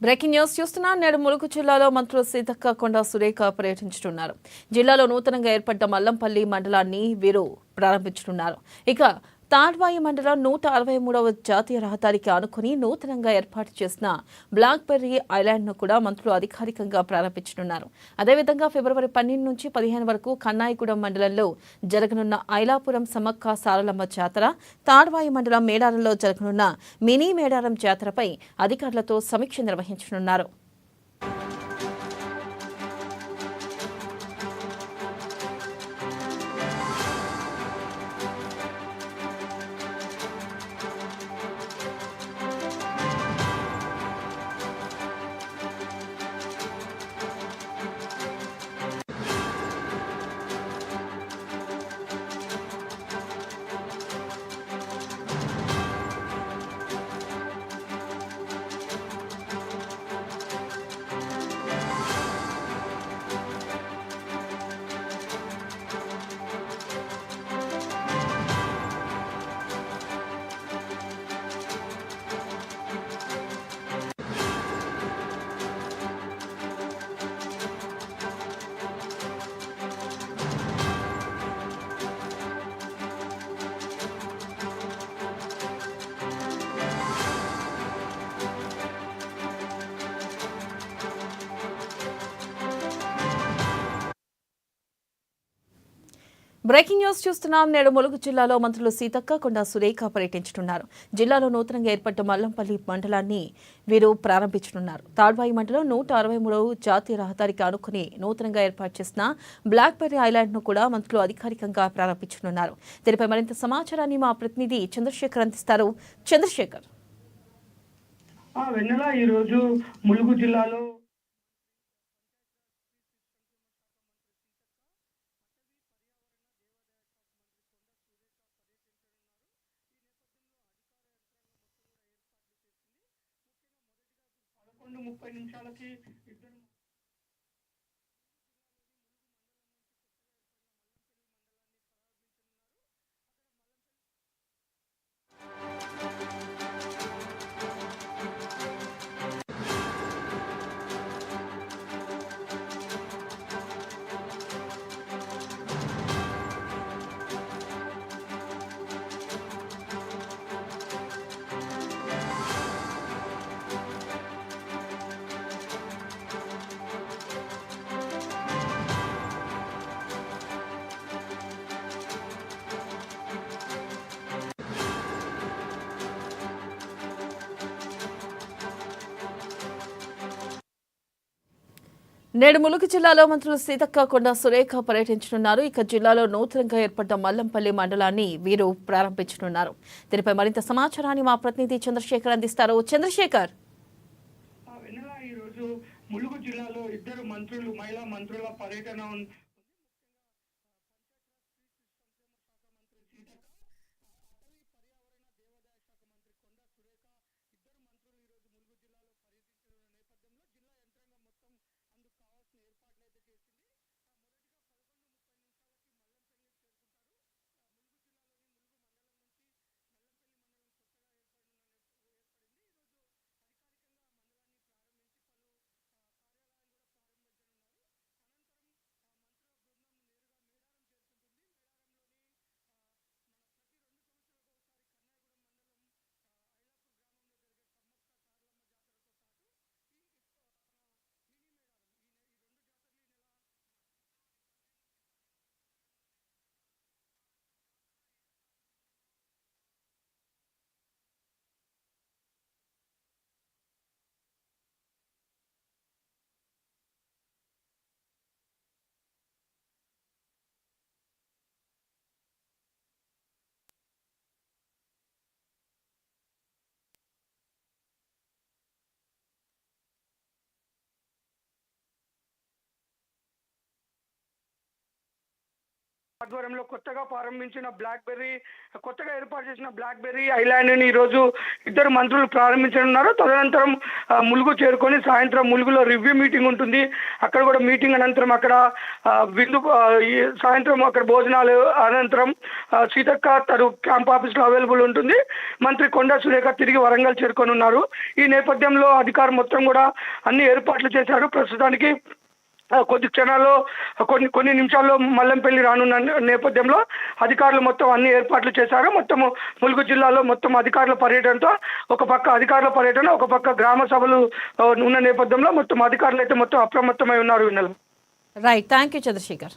Breaking news చూస్తున్నా. నేడు ములుగు జిల్లాలో మంత్రులు సీతక్క కొండ సురేఖ పర్యటించనున్నారు. జిల్లాలో నూతనంగా ఏర్పడ్డ మల్లంపల్లి మండలాన్ని వీరు ప్రారంభించనున్నారు. ఇక తాడ్వాయి మండలం 163వ జాతీయ రహదారికి ఆనుకుని నూతనంగా ఏర్పాటు చేసిన బ్లాక్బెర్రీ ఐలాండ్ను కూడా మంత్రులు అధికారికంగా ప్రారంభించనున్నారు. అదేవిధంగా ఫిబ్రవరి 12 నుంచి 15 వరకు కన్నాయిగూడెం మండలంలో జరగనున్న ఐలాపురం సమ్మక్క సారలమ్మ జాతర, తాడ్వాయి మండలం మేడారంలో జరగనున్న మినీ మేడారం జాతరపై అధికారులతో సమీక్ష నిర్వహించనున్నారు. బ్రేకింగ్ న్యూస్ చూస్తున్నాం. నేడు ములుగు జిల్లాలో మంత్రులు సీతక్క కొండ సురేఖ పర్యటించనున్నారు. జిల్లాలో నూతనంగా ఏర్పడ్డ మల్లంపల్లి మండలాన్ని వీరు ప్రారంభించనున్నారు. తాడ్వాయి మండలం 163వ జాతీయ రహదారికి ఆనుకుని నూతనంగా ఏర్పాటు చేసిన బ్లాక్బెర్రీ ఐలాండ్ను కూడా మంత్రులు అధికారికంగా ప్రారంభించనున్నారు. దీనిపై మరింత సమాచారాన్ని మా ప్రతినిధి చంద్రశేఖర్ అందిస్తారు. చంద్రశేఖర్. ఈ రోజు ములుగు జిల్లాలో ముందు 30 నిమిషాలకి ఇద్దరు నేడు ములుగు జిల్లాలో మంత్రులు సీతక్క కొండ సురేఖ పర్యటించనున్నారు. ఇక జిల్లాలో నూతనంగా ఏర్పడ్డ మల్లంపల్లి మండలాన్ని వీరు ప్రారంభించనున్నారు. దీనిపై మరింత సమాచారాన్ని మా ప్రతినిధి చంద్రశేఖర్ అందిస్తారు. చంద్రశేఖర్. ఈ రోజు ములుగు జిల్లాలో ఇద్దరు మంత్రులు మహిళా మంత్రుల పర్యటన ఆధ్వర్యంలో కొత్తగా ప్రారంభించిన కొత్తగా ఏర్పాటు చేసిన బ్లాక్బెర్రీ ఐలాండ్ ని ఈరోజు ఇద్దరు మంత్రులు ప్రారంభించనున్నారు. తదనంతరం ములుగు చేరుకొని సాయంత్రం ములుగులో రివ్యూ మీటింగ్ ఉంటుంది. అక్కడ కూడా మీటింగ్ అనంతరం అక్కడ సాయంత్రం అక్కడ భోజనాలు అనంతరం సీతక్క తను క్యాంప్ ఆఫీస్ లో అవైలబుల్ ఉంటుంది. మంత్రి కొండా సురేఖ తిరిగి వరంగల్ చేరుకోనున్నారు. ఈ నేపథ్యంలో అధికారులు మొత్తం కూడా అన్ని ఏర్పాట్లు చేశారు. ప్రస్తుతానికి కొద్ది క్షణాల్లో కొన్ని నిమిషాల్లో మల్లంపల్లి రానున్న నేపథ్యంలో అధికారులు మొత్తం అన్ని ఏర్పాట్లు చేశారు. మొత్తం ములుగు జిల్లాలో మొత్తం అధికారుల పర్యటనతో ఒక పక్క అధికారుల పర్యటన, ఒక పక్క గ్రామ సభలు ఉన్న నేపథ్యంలో మొత్తం అధికారులు అయితే మొత్తం అప్రమత్తమై ఉన్నారు. Right, thank you Chandrasekhar.